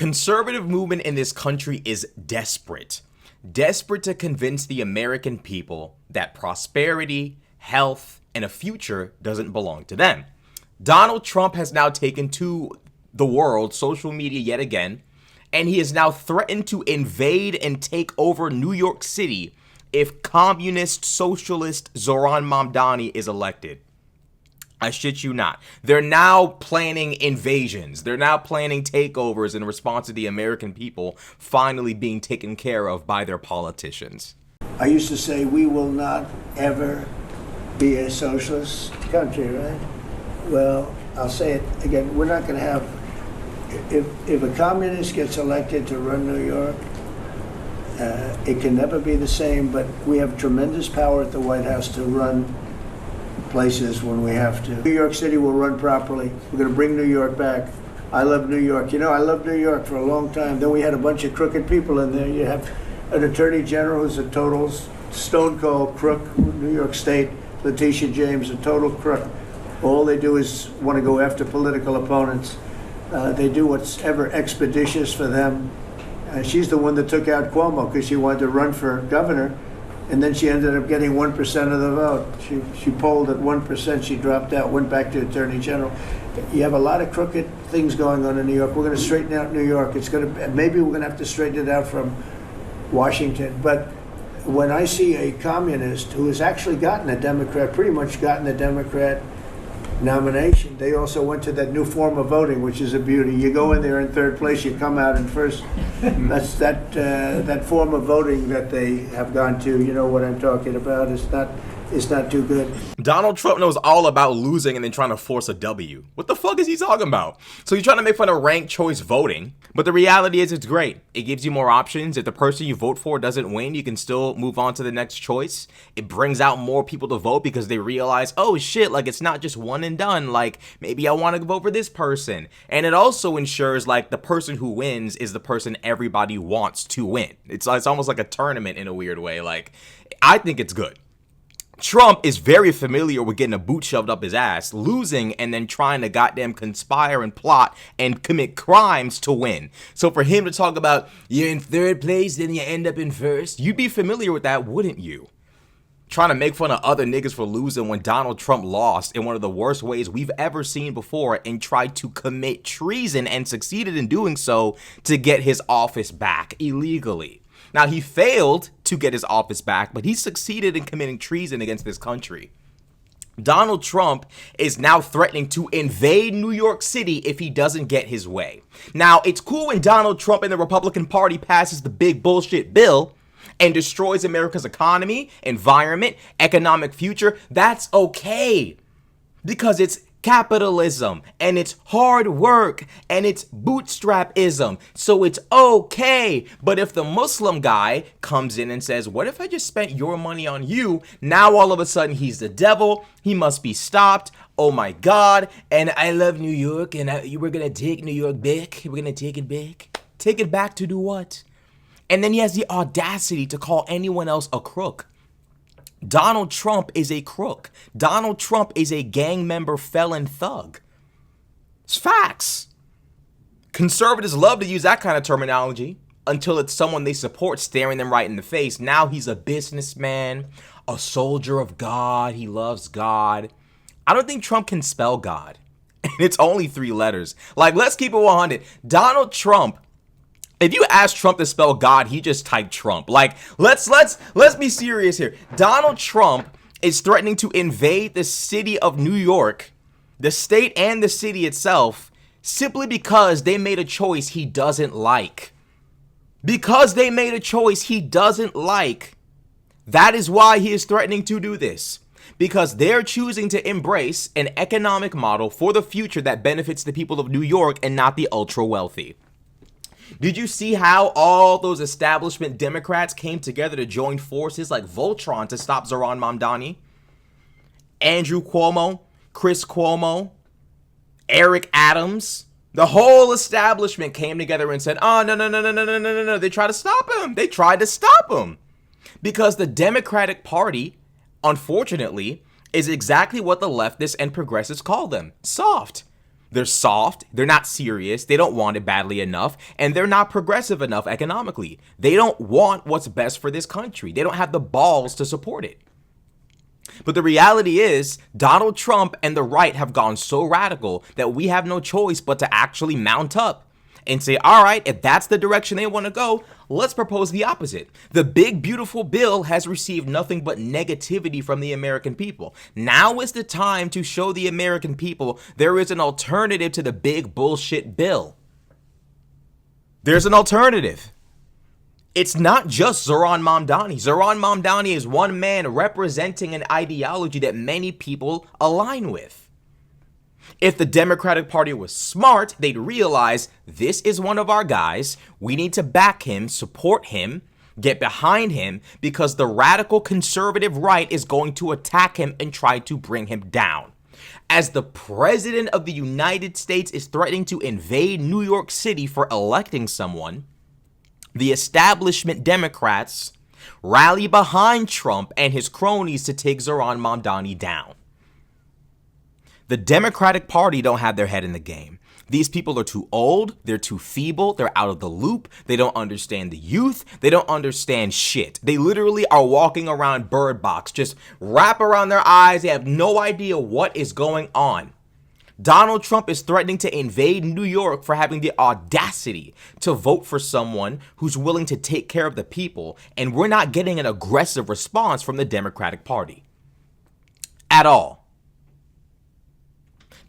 conservative movement in this country is desperate. Desperate to convince the American people that prosperity, health, and a future doesn't belong to them. Donald Trump has now taken to the world, social media yet again, and he has now threatened to invade and take over New York City if communist socialist Zohran Mamdani is elected. I shit you not. They're now planning invasions. They're now planning takeovers in response to the American people finally being taken care of by their politicians. I used to say we will not ever be a socialist country, right? Well, I'll say it again. We're not going to have, if a communist gets elected to run New York, it can never be the same, but we have tremendous power at the White House to run places when we have to. New York City will run properly. We're going to bring New York back. I love New York. You know, I loved New York for a long time. Then we had a bunch of crooked people in there. You have an attorney general who's a total stone cold crook. New York State, Letitia James, a total crook. All they do is want to go after political opponents. They do what's ever expeditious for them. She's the one that took out Cuomo because she wanted to run for governor. And then she ended up getting 1% of the vote. She polled at 1%. She dropped out, went back to Attorney General. You have a lot of crooked things going on in New York. We're going to straighten out New York. Maybe we're going to have to straighten it out from Washington. But when I see a communist who has actually gotten a Democrat, pretty much gotten the Democrat nomination, they also went to that new form of voting, which is a beauty. You go in there in third place, you come out in first. That's that form of voting that they have gone to. You know what I'm talking about. It's not too good. Donald Trump knows all about losing and then trying to force a W. What the fuck is he talking about? So he's trying to make fun of ranked choice voting, but the reality is it's great. It gives you more options. If the person you vote for doesn't win, you can still move on to the next choice. It brings out more people to vote because they realize, oh shit, like it's not just one and done. Like maybe I want to vote for this person. And it also ensures like the person who wins is the person everybody wants to win. It's almost like a tournament in a weird way. Like I think it's good. Trump is very familiar with getting a boot shoved up his ass, losing, and then trying to goddamn conspire and plot and commit crimes to win. So for him to talk about, you're in third place, then you end up in first, you'd be familiar with that, wouldn't you? Trying to make fun of other niggas for losing when Donald Trump lost in one of the worst ways we've ever seen before and tried to commit treason and succeeded in doing so to get his office back illegally. Now, he failed to get his office back, but he succeeded in committing treason against this country. Donald Trump is now threatening to invade New York City if he doesn't get his way. Now, it's cool when Donald Trump and the Republican Party passes the big bullshit bill and destroys America's economy, environment, economic future. That's okay because it's capitalism and it's hard work and it's bootstrapism, so it's okay. But if the Muslim guy comes in and says, what if I just spent your money on you? Now all of a sudden he's the devil, he must be stopped, oh my god, and I love New York and we're gonna take New York back, we're gonna take it back. Take it back to do what? And then he has the audacity to call anyone else a crook. Donald Trump is a crook. Donald Trump is a gang member, felon, thug. It's facts. Conservatives love to use that kind of terminology until it's someone they support staring them right in the face. Now he's a businessman, a soldier of God. He loves God. I don't think Trump can spell God. And it's only 3 letters. Like, let's keep it 100. Donald Trump, if you ask Trump to spell God, he just typed Trump. Like, let's be serious here. Donald Trump is threatening to invade the city of New York, the state and the city itself, simply because they made a choice he doesn't like. Because they made a choice he doesn't like. That is why he is threatening to do this. Because they're choosing to embrace an economic model for the future that benefits the people of New York and not the ultra wealthy. Did you see how all those establishment Democrats came together to join forces like Voltron to stop Zohran Mamdani? Andrew Cuomo, Chris Cuomo, Eric Adams, the whole establishment came together and said, oh, no. They tried to stop him. They tried to stop him. Because the Democratic Party, unfortunately, is exactly what the leftists and progressives call them, soft. They're soft, they're not serious, they don't want it badly enough, and they're not progressive enough economically. They don't want what's best for this country. They don't have the balls to support it. But the reality is, Donald Trump and the right have gone so radical that we have no choice but to actually mount up and say, all right, if that's the direction they want to go, let's propose the opposite. The big, beautiful bill has received nothing but negativity from the American people. Now is the time to show the American people there is an alternative to the big bullshit bill. There's an alternative. It's not just Zohran Mamdani. Zohran Mamdani is one man representing an ideology that many people align with. If the Democratic Party was smart, they'd realize this is one of our guys. We need to back him, support him, get behind him, because the radical conservative right is going to attack him and try to bring him down. As the president of the United States is threatening to invade New York City for electing someone, the establishment Democrats rally behind Trump and his cronies to take Zohran Mamdani down. The Democratic Party don't have their head in the game. These people are too old, they're too feeble, they're out of the loop, they don't understand the youth, they don't understand shit. They literally are walking around Bird Box, just wrap around their eyes, they have no idea what is going on. Donald Trump is threatening to invade New York for having the audacity to vote for someone who's willing to take care of the people, and we're not getting an aggressive response from the Democratic Party at all.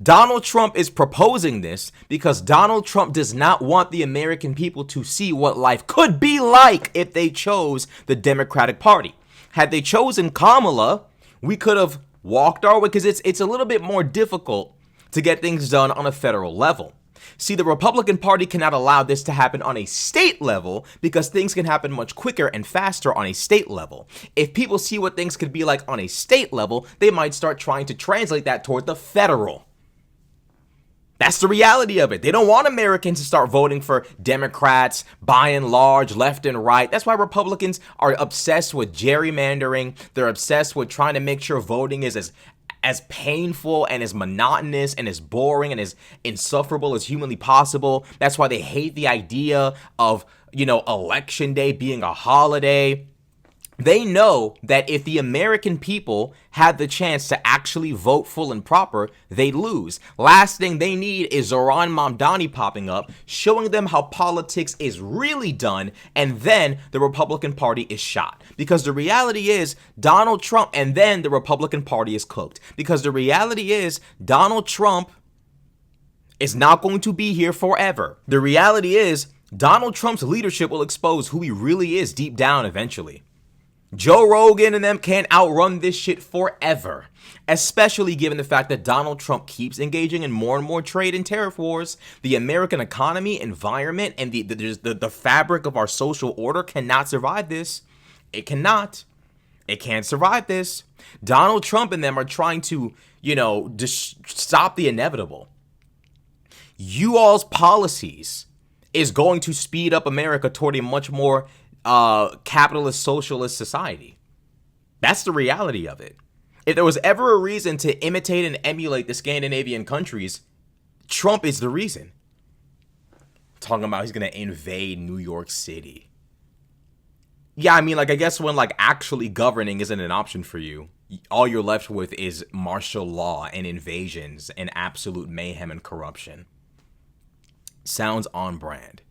Donald Trump is proposing this because Donald Trump does not want the American people to see what life could be like if they chose the Democratic Party. Had they chosen Kamala, we could have walked our way, because it's a little bit more difficult to get things done on a federal level. See, the Republican Party cannot allow this to happen on a state level because things can happen much quicker and faster on a state level. If people see what things could be like on a state level, they might start trying to translate that toward the federal. That's the reality of it. They don't want Americans to start voting for Democrats, by and large, left and right. That's why Republicans are obsessed with gerrymandering. They're obsessed with trying to make sure voting is as painful and as monotonous and as boring and as insufferable as humanly possible. That's why they hate the idea of, election day being a holiday. They know that if the American people had the chance to actually vote full and proper, they'd lose. Last thing they need is Zohran Mamdani popping up, showing them how politics is really done, and then the Republican Party is shot. Because the reality is, Donald Trump, and then the Republican Party is cooked. Because the reality is, Donald Trump is not going to be here forever. The reality is, Donald Trump's leadership will expose who he really is deep down eventually. Joe Rogan and them can't outrun this shit forever, especially given the fact that Donald Trump keeps engaging in more and more trade and tariff wars. The American economy, environment, and the fabric of our social order cannot survive this. It cannot. It can't survive this. Donald Trump and them are trying to, just stop the inevitable. You all's policies is going to speed up America toward a much more capitalist socialist society. That's the reality of it. If there was ever a reason to imitate and emulate the Scandinavian countries, Trump is the reason. Talking about he's gonna invade New York City. Yeah, I guess when actually governing isn't an option for you, all you're left with is martial law and invasions and absolute mayhem and corruption. Sounds on brand.